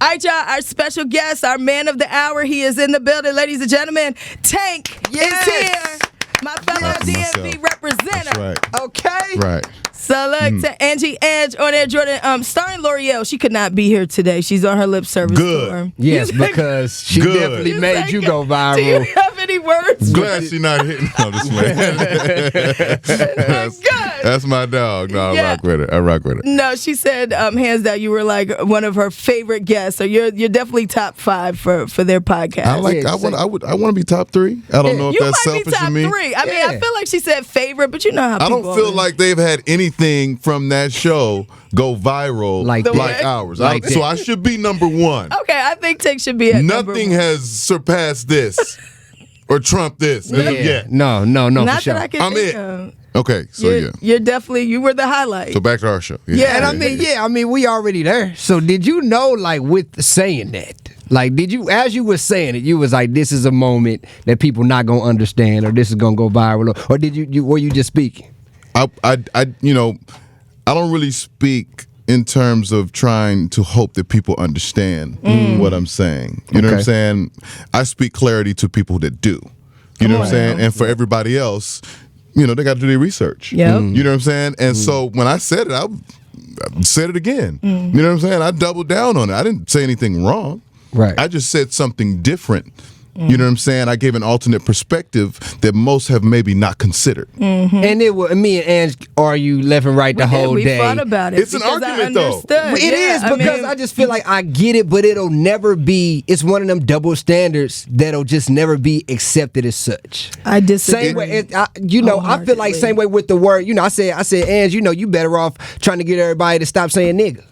All right, y'all, our special guest, our man of the hour, he is in the building. Ladies and gentlemen, Tank is here. My fellow DMV representative. That's right. Okay. Right. So look to Angie Edge on Air Jordan, starring L'Oreal. She could not be here today. She's on her lip service tour. Yes, because she definitely made you go viral. Do you have any words? Glad she's not hitting on this man. That's my dog. No, I rock with it. No, she said, hands down, you were like one of her favorite guests. So you're definitely top 5 for their podcast. I want to be top 3. I don't know if that's selfish top of me. 3. I mean, I feel like she said favorite, but you know how I people don't feel like they've had anything from that show go viral like ours. So I should be number 1. Okay, I think Tank should be at Nothing has surpassed this or trumped this yet. No, Not for sure. that I can think of. Okay, so You're definitely, you were the highlight. So back to our show. Yeah, and I mean, we already there. So did you know, like, with saying that, like, did you, as you were saying it, you was like, this is a moment that people not gonna understand, or this is gonna go viral, or did you were you just speaking? I don't really speak in terms of trying to hope that people understand what I'm saying. You know what I'm saying? I speak clarity to people that do. You know what I'm saying? And for everybody else, they got to do their research. Yep. You know what I'm saying? And so when I said it, I said it again. You know what I'm saying? I doubled down on it. I didn't say anything wrong. Right. I just said something different. You know what I'm saying? I gave an alternate perspective that most have maybe not considered. And it was me and Ange argue left and right the whole day. We fought about it. It's an argument, though. It is because I just feel like I get it, but it'll never be. It's one of them double standards that'll just never be accepted as such. I disagree. Same way, I feel like same way with the word. I said, Ange, you better off trying to get everybody to stop saying nigga.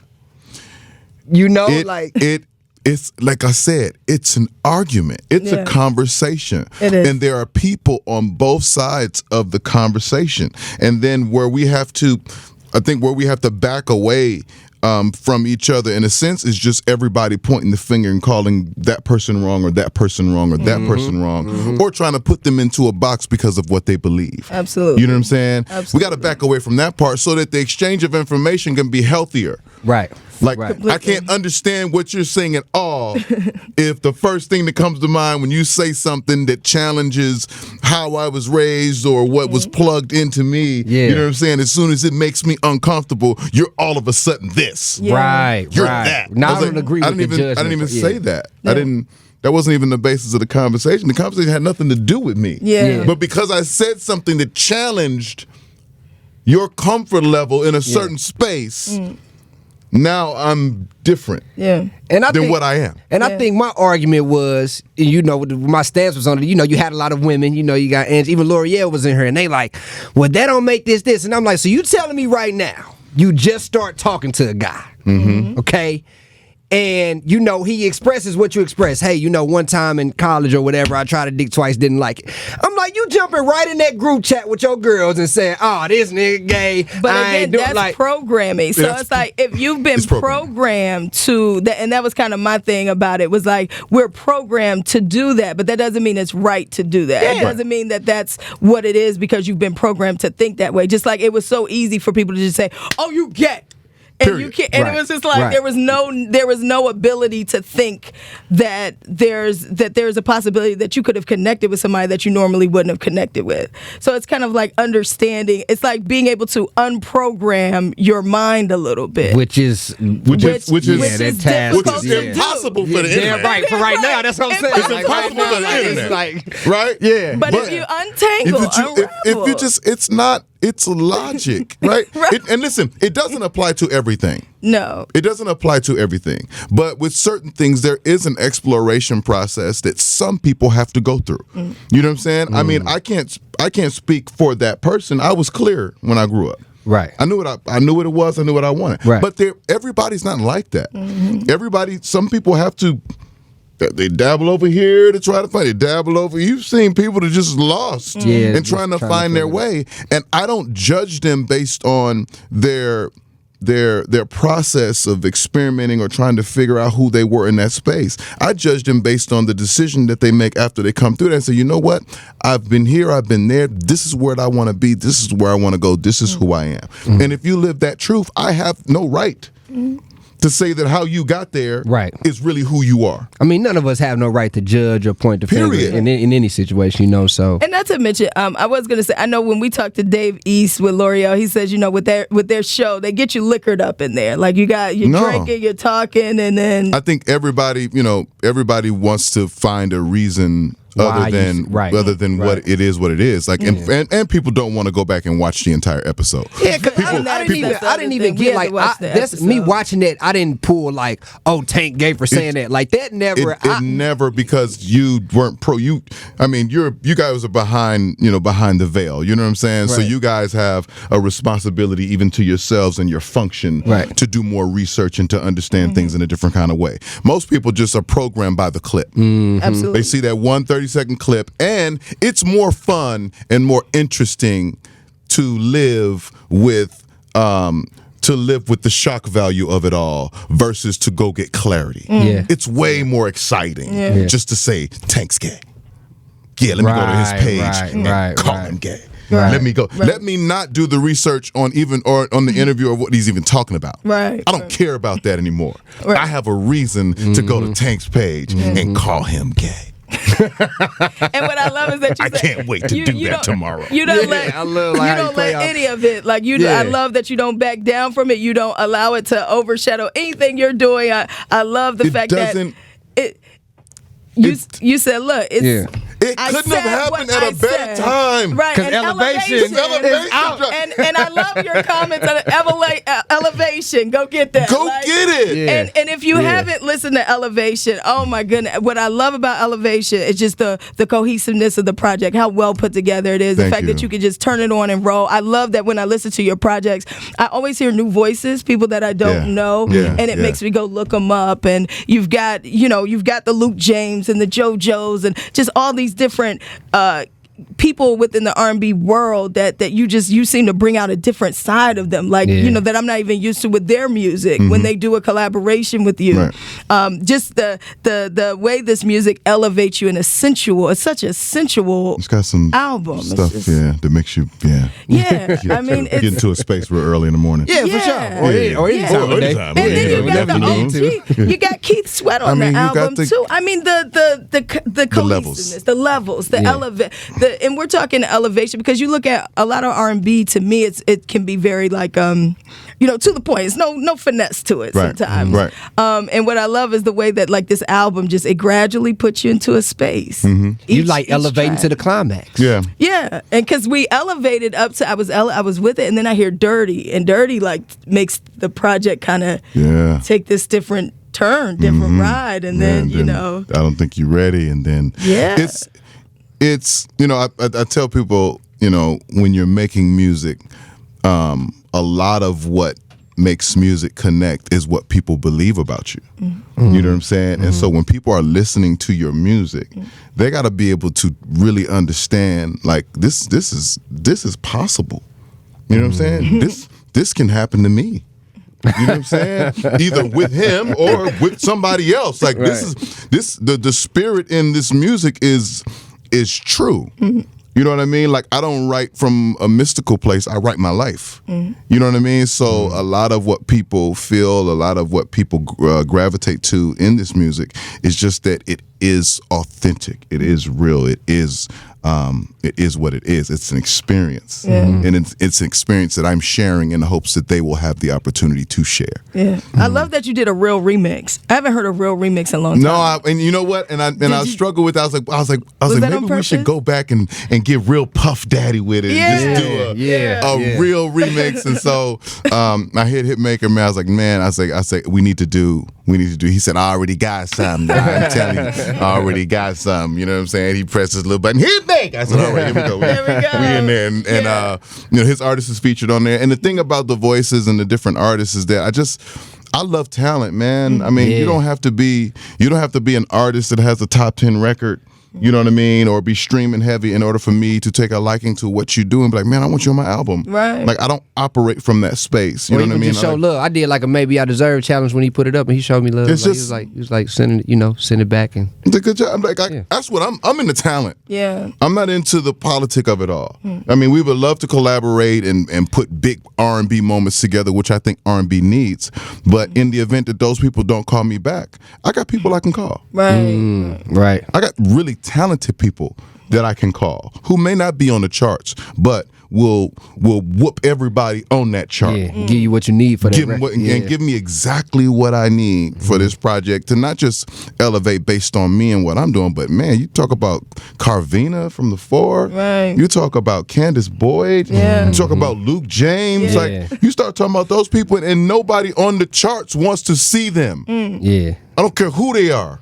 It's like I said, it's an argument. It's a conversation. It is. And there are people on both sides of the conversation. And then where we have to back away from each other, in a sense, is just everybody pointing the finger and calling that person wrong or that person wrong or that person wrong, or trying to put them into a box because of what they believe. Absolutely. You know what I'm saying? Absolutely. We got to back away from that part so that the exchange of information can be healthier. Right. Like, I can't understand what you're saying at all if the first thing that comes to mind when you say something that challenges how I was raised or what was plugged into me, you know what I'm saying? As soon as it makes me uncomfortable, you're all of a sudden this. Yeah. Right. You're that. Now I don't agree with the judgment. I didn't even say that. No. That wasn't even the basis of the conversation. The conversation had nothing to do with me. Yeah. But because I said something that challenged your comfort level in a certain space, now I'm different than what I am. And I think my argument was, my stance was on it, you had a lot of women, you got Ange, even L'Oreal was in here, and they like, well, that don't make this. And I'm like, so you telling me right now, you just start talking to a guy, okay? And, he expresses what you express. Hey, one time in college or whatever, I tried to dick twice, didn't like it. I'm like, you jumping right in that group chat with your girls and saying, oh, this nigga gay. But again, that's programming. So it's like, if you've been programmed to that, and that was kind of my thing about it, was like, we're programmed to do that, but that doesn't mean it's right to do that. It doesn't mean that that's what it is because you've been programmed to think that way. Just like it was so easy for people to just say, oh, you gay. And you can't, and it was just like there was no ability to think that there's a possibility that you could have connected with somebody that you normally wouldn't have connected with. So it's kind of like understanding. It's like being able to unprogram your mind a little bit, which is impossible for the internet. Yeah, right. For right now, that's what I'm saying. It's impossible for the internet. Right? Yeah. But if you untangle, it's not. It's logic, right? And listen, it doesn't apply to everything. No. It doesn't apply to everything. But with certain things, there is an exploration process that some people have to go through. You know what I'm saying? I mean, I can't speak for that person. I was clear when I grew up. Right. I knew what it was. I knew what I wanted. Right. But everybody's not like that. Some people have to. They dabble over here to try to find it. Dabble over. You've seen people that just lost and trying to find their way. And I don't judge them based on their process of experimenting or trying to figure out who they were in that space. I judge them based on the decision that they make after they come through that and say, you know what? I've been here. I've been there. This is where I want to be. This is where I want to go. This is who I am. And if you live that truth, I have no right to say that how you got there is really who you are. I mean, none of us have no right to judge or point the finger in any situation, you know. So, and not to mention, I was going to say, I know when we talked to Dave East with L'Oreal, he says, you know, with their show, they get you liquored up in there. Like you're drinking, you're talking, and then I think everybody wants to find a reason. Other than what it is, like, and people don't want to go back and watch the entire episode. Yeah, because I didn't even get like that's me watching that. I didn't pull like, oh, Tank gay for saying that. Like that never. It never, because you weren't pro. You guys are behind the veil. You know what I'm saying? Right. So you guys have a responsibility even to yourselves and your function to do more research and to understand things in a different kind of way. Most people just are programmed by the clip. Absolutely, they see that 1 30-second clip, and it's more fun and more interesting to live with the shock value of it all versus to go get clarity. It's way more exciting just to say Tank's gay. Yeah, let me go to his page and call him gay. Right. Let me go. Right. Let me not do the research on the interview or what he's even talking about. Right. I don't care about that anymore. Right. I have a reason to go to Tank's page and call him gay. And what I love is that you can't wait to do that tomorrow. You don't let any of it. Like I love that you don't back down from it. You don't allow it to overshadow anything you're doing. I love the fact that you said, look, it's. It couldn't have happened at a better time. Right. Because elevation is out. And I love your comments on elevation. Go get that. Go get it. Yeah. And if you haven't listened to Elevation, oh my goodness. What I love about Elevation is just the cohesiveness of the project, how well put together it is. The fact that you can just turn it on and roll. I love that when I listen to your projects, I always hear new voices, people that I don't know. Yeah. And it makes me go look them up. And you've got the Luke James and the JoJo's and just all these different people within the R&B world that you seem to bring out a different side of them, like that I'm not even used to with their music when they do a collaboration with you. Right. Just the way this music elevates you in it's such a sensual it's got some album stuff that makes you I mean get into a space real early in the morning. For sure. Or any time of day. And then you got the OG. You got Keith Sweat on the album too. I mean the cohesiveness, the levels, the elevate, and we're talking elevation because you look at a lot of R&B. To me, it can be very like to the point. It's no finesse to it sometimes. Right. And what I love is the way that like this album it gradually puts you into a space. You like elevating to the climax. Yeah. And because we elevated up to I was with it, and then I hear Dirty, and Dirty like makes the project kind of take this different turn, different ride, and then I don't think you're ready, and then it's I tell people when you're making music, a lot of what makes music connect is what people believe about you. You know what I'm saying? And so when people are listening to your music, they got to be able to really understand like this is possible. You know what I'm saying? This can happen to me. You know what I'm saying? Either with him or with somebody else. Like the spirit in this music is true. You know what I mean? Like I don't write from a mystical place. I write my life. You know what I mean? So a lot of what people feel, a lot of what people gravitate to in this music is just that it is authentic. It is real. It is what it is. It's an experience, and it's an experience that I'm sharing in the hopes that they will have the opportunity to share. Yeah, I love that you did a real remix. I haven't heard a real remix in a long time. No, and you know what? And I struggled with. I was like, maybe we should go back and get real Puff Daddy with it, and just do a real remix. And so I hit Hitmaker, man. I say we need to do. He said, I already got something. I'm telling you, I already got something. You know what I'm saying? He pressed his little button. Hitmaker. I said, all right, here we go. We in there, and his artist is featured on there. And the thing about the voices and the different artists is that I love talent, man. I mean, you don't have to be an artist that has a top 10 record you know what I mean, or be streaming heavy in order for me to take a liking to what you do and be like, man, I want you on my album. Right. Like, I don't operate from that space. You know what I mean? Just show love. I did like a Maybe I Deserve challenge when he put it up, and he showed me love. It's like, he was like send it back, and it's a good job. I'm like, that's what I'm into talent. Yeah. I'm not into the politic of it all. I mean, we would love to collaborate and put big R&B moments together, which I think R&B needs. But in the event that those people don't call me back, I got people I can call. Right. right. I got really talented people that I can call who may not be on the charts, but will whoop everybody on that chart. Yeah, give you what you need for that. And give me exactly what I need for this project to not just elevate based on me and what I'm doing, but man, you talk about Carvina from The Four. Right. You talk about Candace Boyd. Yeah. You talk about Luke James. Yeah. Like, you start talking about those people, and nobody on the charts wants to see them. Yeah. I don't care who they are.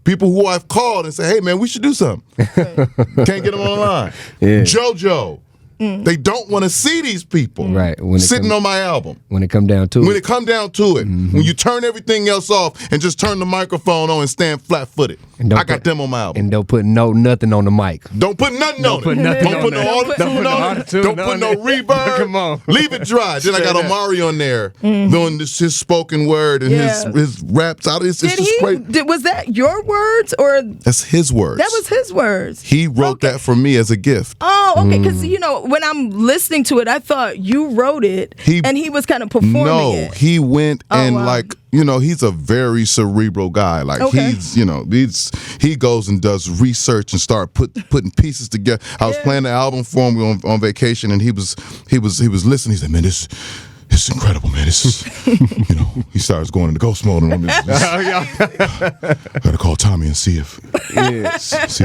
People who I've called and say, hey, man, we should do something. Can't get them on the line. Yeah. JoJo. They don't want to see these people Right. sitting on my album. When it come down to When it. it come down to it, when you turn everything else off and just turn the microphone on and stand flat-footed, I got them on my album. And don't put nothing on the mic. Don't put nothing on it. put nothing Don't on put there. no auto-tune on it. Don't put no reverb. Come on. Leave it dry. Then I got Omari on there doing his spoken word and his raps out. It's just great. Was that your words or That's his words. that was his words? He wrote that for me as a gift. Oh, okay. Because when I'm listening to it, I thought you wrote it, and he was kind of performing it. He went and wow. he's a very cerebral guy. Like he goes and does research and start putting pieces together. I was playing the album for him on vacation, and he was listening. He said, "Man, this is incredible, man. This is," he starts going into ghost mode, and I gotta call Tommy and see if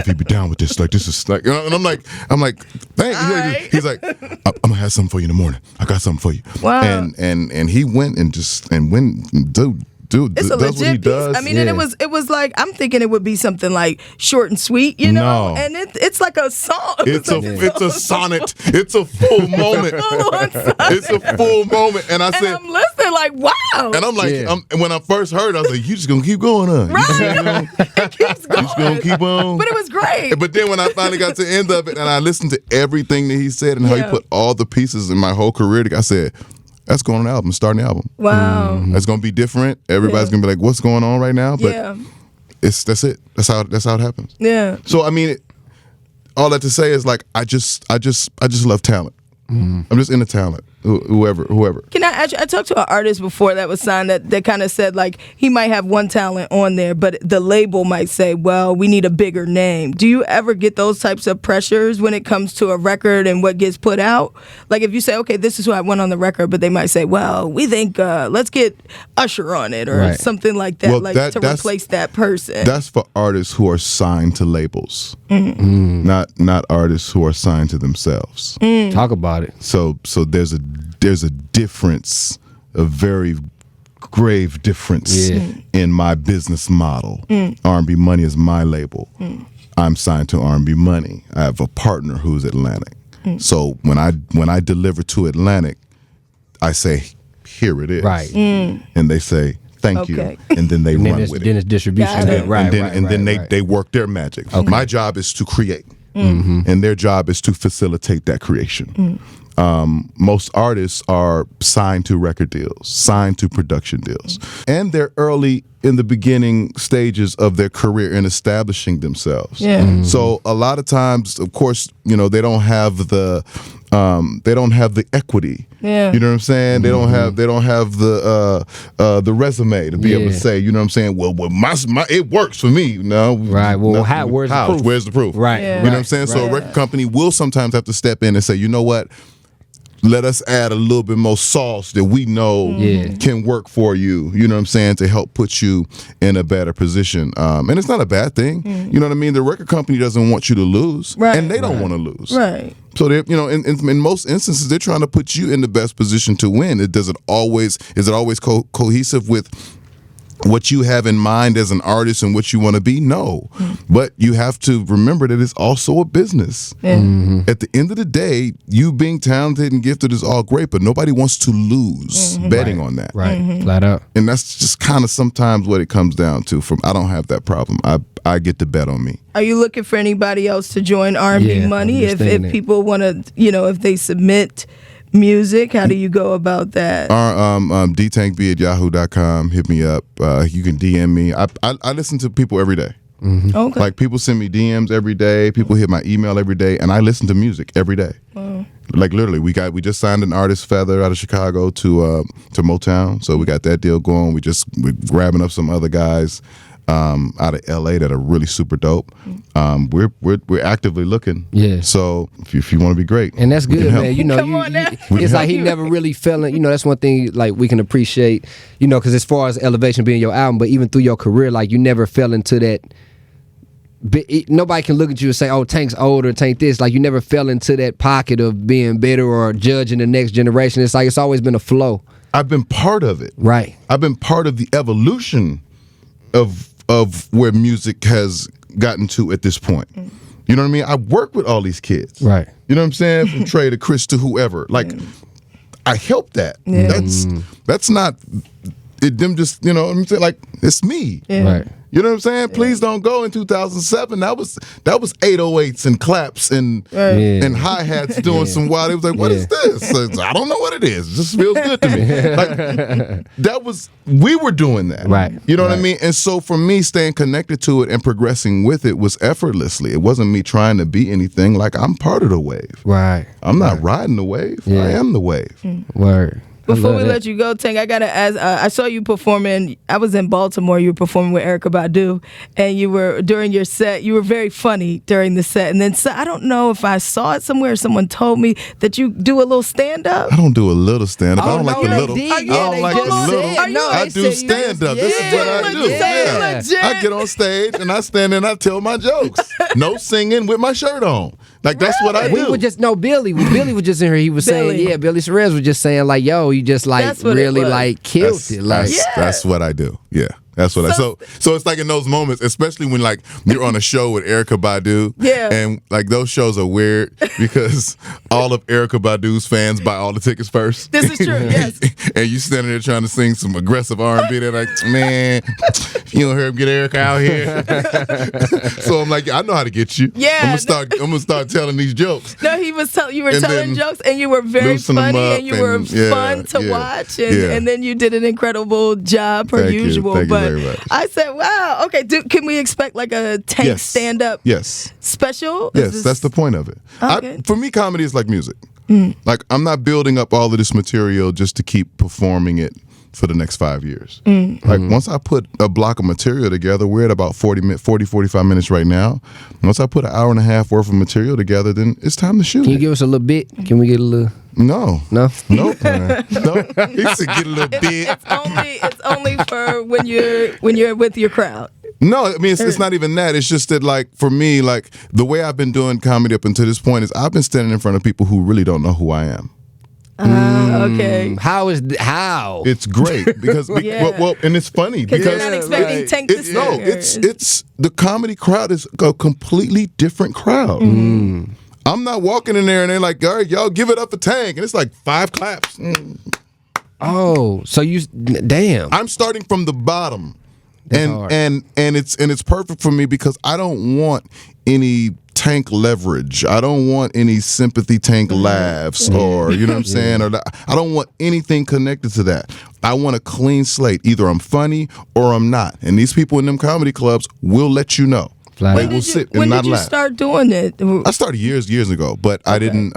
he'd be down with this. Like, this is like, and I'm like, thank you. Right. He's like, I'm gonna have something for you in the morning. I got something for you. Wow. And he went and went, dude, It's a that's what he legit piece. does. I mean, and it was like, I'm thinking it would be something like short and sweet, No. and it's like a song. It's a sonnet. It's a full moment. It's a full moment. And I said, I'm listening like, wow. and I'm like, when I first heard it, I was like, you just gonna keep going on. Right. It keeps going. You just gonna keep on. But it was great. But then when I finally got to the end of it and I listened to everything that he said and how he put all the pieces in my whole career together, I said, that's going on the album, starting the album. Wow. That's gonna be different. Everybody's gonna be like, what's going on right now? But that's it. That's how it happens. Yeah. So I mean, all that to say is like I just love talent. I'm just into talent. Whoever. Can I ask you, I talked to an artist before that was signed that kind of said like he might have one talent on there, but the label might say, well, we need a bigger name. Do you ever get those types of pressures when it comes to a record and what gets put out? Like if you say, okay, this is who I want on the record, but they might say, well, we think let's get Usher on it or something like that, Well, to replace that person. That's for artists who are signed to labels, not artists who are signed to themselves. Talk about it. So there's a difference, a very grave difference in my business model. R&B Money is my label. I'm signed to R&B Money. I have a partner who's Atlantic. So when I deliver to Atlantic, I say, here it is. Right. And they say, thank you. And then they run with it. Then it's distribution. And then they work their magic. Okay. My job is to create. And their job is to facilitate that creation. Most artists are signed to record deals, signed to production deals, and they're early in the beginning stages of their career in establishing themselves. So a lot of times, of course, they don't have the equity. You know what I'm saying? They don't have the resume to be able to say, you know what I'm saying? Well, my it works for me. No, right. Well, where's the proof? Where's the proof? Right. You know what I'm saying? So a record company will sometimes have to step in and say, you know what? Let us add a little bit more sauce that we know can work for you, you know what I'm saying, to help put you in a better position. And it's not a bad thing. You know what I mean? The record company doesn't want you to lose, and they don't want to lose. Right. So they, in most instances, they're trying to put you in the best position to win. Is it always cohesive with what you have in mind as an artist and what you want to be? No. But you have to remember that it's also a business. At the end of the day, you being talented and gifted is all great, but nobody wants to lose betting on that. Right. Flat out. And that's just kind of sometimes what it comes down to. I don't have that problem. I get to bet on me. Are you looking for anybody else to join R&B Money? If people want to, if they submit music, how do you go about that? dtankb@yahoo.com. Hit me up. You can DM me. I listen to people every day. Okay. Like people send me DMs every day. People hit my email every day, and I listen to music every day. Like literally, we just signed an artist, Feather, out of Chicago to Motown. So we got that deal going. We're grabbing up some other guys out of LA that are really super dope. We're actively looking. Yeah. So if you want to be great, and that's good, man. It's like he help. never really fell in. That's one thing like we can appreciate. Because as far as Elevation being your album, but even through your career, like you never fell into that. Nobody can look at you and say, "Oh, Tank's older, Tank this." Like you never fell into that pocket of being bitter or judging the next generation. It's like it's always been a flow. I've been part of it. Right. I've been part of the evolution of where music has gotten to at this point. You know what I mean? I work with all these kids. Right. You know what I'm saying? From Trey to Chris to whoever. Like, I help that. Yeah. That's not them just, you know what I'm saying? Like, it's me. Right. You know what I'm saying? Please Don't Go in 2007. That was 808s and claps and hi-hats doing some wild. It was like, what is this? I don't know what it is. It just feels good to me. Like we were doing that. Right. You know what I mean? And so for me, staying connected to it and progressing with it was effortlessly. It wasn't me trying to be anything. Like I'm part of the wave. Right. I'm not riding the wave. Yeah. I am the wave. Word. Before we let you go, Tank, I gotta ask. I saw you performing. I was in Baltimore. You were performing with Erykah Badu, and you were during your set. You were very funny during the set, and then I don't know if I saw it somewhere. Someone told me that you do a little stand up. I don't do a little stand up. I don't like the they little. did. I don't like the little. I do stand up. This is what I do. Yeah. I get on stage and I stand and I tell my jokes. No singing with my shirt on. Like that's what I do. We were just Billy. Billy was just in here. He was saying, Billy Cerez was just saying like, yo, you just like really like killed it. Like that's what I do. Yeah. That's what so it's like in those moments, especially when like you're on a show with Erykah Badu, and like those shows are weird because all of Erykah Badu's fans buy all the tickets first. This is true, yes. And you standing there trying to sing some aggressive R&B. They're like, man, you don't hear him get Erykah out here. So I'm like, I know how to get you. Yeah, I'm gonna start telling these jokes. No, he was you were telling jokes, and you were very funny, and you were fun to watch, and then you did an incredible job per usual. Thank but you very much. I said, wow, okay, can we expect like a Tank stand-up special? Yes, that's the point of it. Okay. For me, comedy is like music. Like, I'm not building up all of this material just to keep performing it for the next 5 years. Like, once I put a block of material together, we're at about 45 minutes right now. Once I put an hour and a half worth of material together, then it's time to shoot. Can you give us a little bit? Can we get a little... No. No? Nope. No. He said get a little bit. It's only for when you're with your crowd. No, I mean it's not even that. It's just that like for me, like the way I've been doing comedy up until this point is I've been standing in front of people who really don't know who I am. Okay. How? It's great because well, and it's funny because you're not expecting Tank to sing. No, it's the comedy crowd is a completely different crowd. I'm not walking in there and they're like, all right, y'all give it up for Tank, and it's like 5 claps. Oh, so damn. I'm starting from the bottom. That's and it's perfect for me because I don't want any Tank leverage. I don't want any sympathy Tank laughs or you know what I'm saying, or I don't want anything connected to that. I want a clean slate. Either I'm funny or I'm not. And these people in them comedy clubs will let you know. When did you start doing it? I started years ago, but I didn't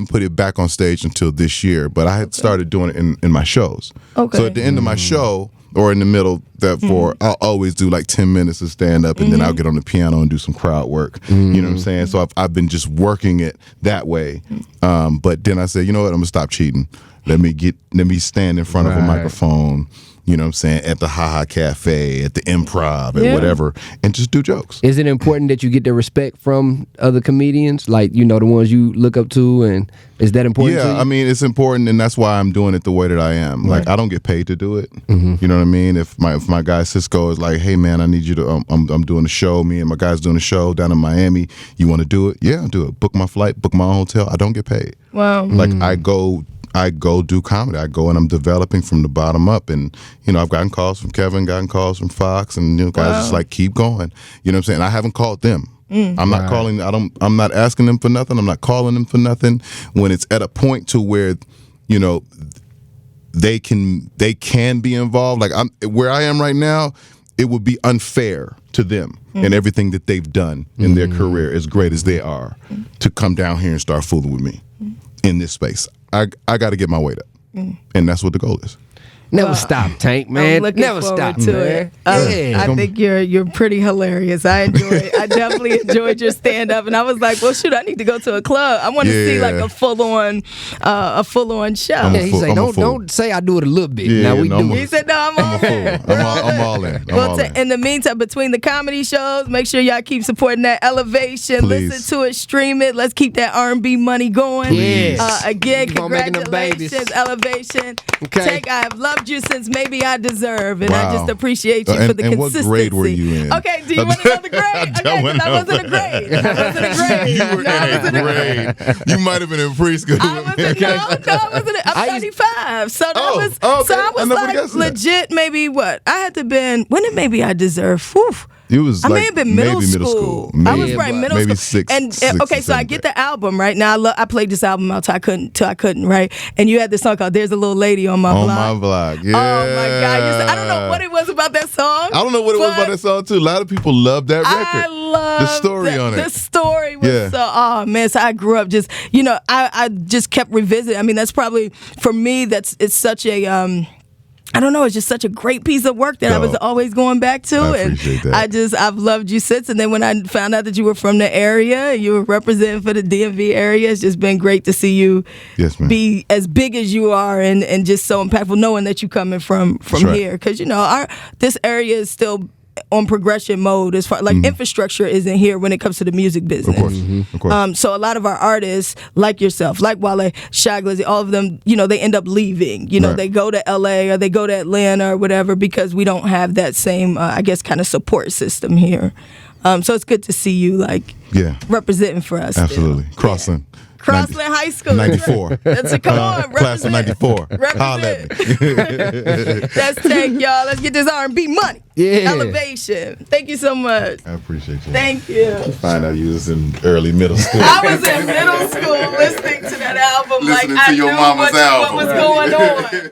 put it back on stage until this year. But I had started doing it in my shows. Okay. So at the end of my show or in the middle, I'll always do like 10 minutes of stand up, and then I'll get on the piano and do some crowd work. You know what I'm saying? So I've been just working it that way. But then I said, you know what? I'm gonna stop cheating. Let me stand in front of a microphone you know what I'm saying, at the Ha Ha Cafe, at the Improv, and whatever, and just do jokes. Is it important that you get the respect from other comedians, like, you know, the ones you look up to, and is that important to you? I mean, it's important, and that's why I'm doing it the way that I am. Like, I don't get paid to do it. You know what I mean? If my guy Cisco is like, hey man, I need you to, I'm doing a show, me and my guys doing a show down in Miami, you want to do it? Yeah, I'll do it. Book my flight, book my own hotel. I don't get paid. Wow. Like, I go do comedy. I go and I'm developing from the bottom up. And, you know, I've gotten calls from Kevin, gotten calls from Fox, and, you know, guys just like, keep going. You know what I'm saying? I haven't called them. I'm not calling, I'm not asking them for nothing. I'm not calling them for nothing. When it's at a point to where, you know, they can be involved. Like, where I am right now, it would be unfair to them and everything that they've done in their career, as great as they are, to come down here and start fooling with me in this space. I got to get my weight up, and that's what the goal is. Never stop, Tank, man. I'm looking Never forward stop, to man. it. I think you're pretty hilarious. I definitely enjoyed your stand up, and I was like, well, shoot, I need to go to a club. I want to see like a full on show. Yeah, he said, don't say I do it a little bit. Now we do it. He said, no, I'm all in. I'm all in. In the meantime, between the comedy shows, make sure y'all keep supporting that Elevation. Please. Listen to it, stream it. Let's keep that R&B money going. Yes. Again, Keep on making them congratulations, babies. Elevation. Okay. Tank, I have loved you since maybe I deserve, and I Wow. just appreciate you for the and consistency. what grade were you in? Okay, do you want to know the grade? Okay, because I wasn't a grade. You were in a grade. You might have been in preschool. I wasn't. I'm 35, so that Oh, was. okay. So I I was never like guessed that. legit. Maybe what I had to been. When did maybe I deserve? Whew. It was I like may have been middle maybe school. Maybe, I was right middle maybe school. six. And six okay, or so I seven. get the album right now. I played this album out till I couldn't, right? And you had this song called "There's a Little Lady on My on Block." my block. Yeah. Oh my God! I don't know what it was about that song. I don't know what it was about that song too. A lot of people love that record. I love the story on it. The story was oh man. So I grew up just, you know, I just kept revisiting. I mean, that's probably for me. It's such a I don't know. It's just such a great piece of work that I was always going back to, I and appreciate that. I've loved you since. And then when I found out that you were from the area, you were representing for the DMV area. It's just been great to see you be as big as you are, and just so impactful. Knowing that you coming from here, because you know this area is still on progression mode as far like infrastructure isn't here when it comes to the music business. Of course. So a lot of our artists, like yourself, like Wale, Shy Glizzy, all of them, you know, they end up leaving. You know, they go to LA or they go to Atlanta or whatever because we don't have that same, I guess, kind of support system here. So it's good to see you representing for us. Absolutely. Crossland. Crossland High School. 94. Come on, Class of 94. Holla at me. That's Tank, y'all. Let's get this R&B money. Yeah. Elevation. Thank you so much. I appreciate you. Thank you. Find out you was in early middle school. I was in middle school listening to that album. Listening like to I your knew mama's what album. was going on.